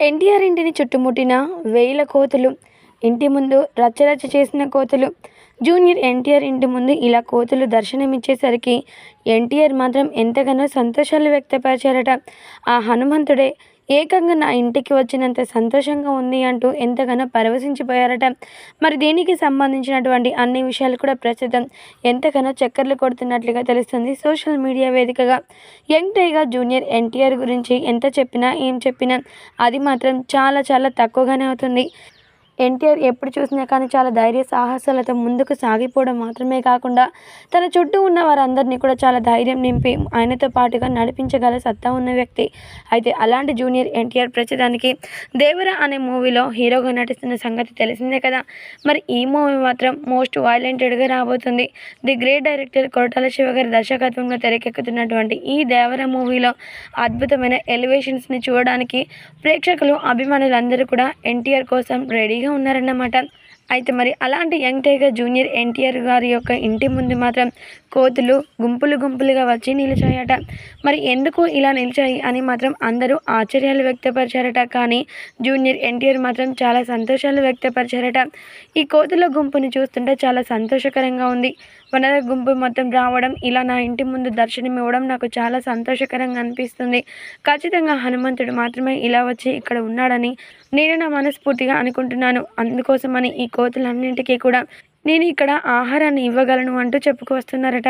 ఎన్టీఆర్ ఇంటిని చుట్టుముట్టిన వేల కోతులు. ఇంటి ముందు రచ్చరచ్చ చేసిన కోతులు. జూనియర్ ఎన్టీఆర్ ఇంటి ముందు ఇలా కోతులు దర్శనమిచ్చేసరికి ఎన్టీఆర్ మాత్రం ఎంతగానో సంతోషాలు వ్యక్తపరిచారట. ఆ హనుమంతుడే ఏకంగా నా ఇంటికి వచ్చినంత సంతోషంగా ఉంది అంటూ ఎంతగానో పరవశించిపోయారట. మరి దీనికి సంబంధించినటువంటి అన్ని విషయాలు కూడా ప్రస్తుతం ఎంతగానో చక్కర్లు కొడుతున్నట్లుగా తెలుస్తుంది సోషల్ మీడియా వేదికగా. యంగ్ టైగర్ జూనియర్ ఎన్టీఆర్ గురించి ఎంత చెప్పినా ఏం చెప్పినా అది మాత్రం చాలా చాలా తక్కువగానే అవుతుంది. ఎన్టీఆర్ ఎప్పుడు చూసినా కానీ చాలా ధైర్య సాహసాలతో ముందుకు సాగిపోవడం మాత్రమే కాకుండా తన చుట్టూ ఉన్న వారందరినీ కూడా చాలా ధైర్యం నింపి ఆయనతో పాటుగా నడిపించగల సత్తా ఉన్న వ్యక్తి. అయితే అలాంటి జూనియర్ ఎన్టీఆర్ ప్రస్తుతానికి దేవర అనే మూవీలో హీరోగా నటిస్తున్న సంగతి తెలిసిందే కదా. మరి ఈ మూవీ మాత్రం మోస్ట్ వైలెంటెడ్గా రాబోతుంది. The great director Koratala Shiva గారి దర్శకత్వంలో తెరకెక్కుతున్నటువంటి ఈ దేవర మూవీలో అద్భుతమైన ఎలివేషన్స్ని చూడడానికి ప్రేక్షకులు అభిమానులందరూ కూడా ఎన్టీఆర్ కోసం రెడీగా ఉన్నారన్నమాట. అయితే మరి అలాంటి యంగ్ టైగర్ జూనియర్ ఎన్టీఆర్ గారి యొక్క ఇంటి ముందు మాత్రం కోతులు గుంపులు గుంపులుగా వచ్చి నిలిచాయట. మరి ఎందుకు ఇలా నిలిచాయి అని మాత్రం అందరూ ఆశ్చర్యాలు వ్యక్తపరిచారట. కానీ జూనియర్ ఎన్టీఆర్ మాత్రం చాలా సంతోషాలు వ్యక్తపరిచారట. ఈ కోతుల గుంపుని చూస్తుంటే చాలా సంతోషకరంగా ఉంది. వనర గుంపు మొత్తం రావడం, ఇలా నా ఇంటి ముందు దర్శనం ఇవ్వడం నాకు చాలా సంతోషకరంగా అనిపిస్తుంది. ఖచ్చితంగా హనుమంతుడు మాత్రమే ఇలా వచ్చి ఇక్కడ ఉన్నాడని నేను నా మనస్ఫూర్తిగా అనుకుంటున్నాను. అందుకోసమని ఈ కోతులన్నింటికీ కూడా నేను ఇక్కడ ఆహారాన్ని ఇవ్వగలను అంటూ చెప్పుకొస్తున్నారట.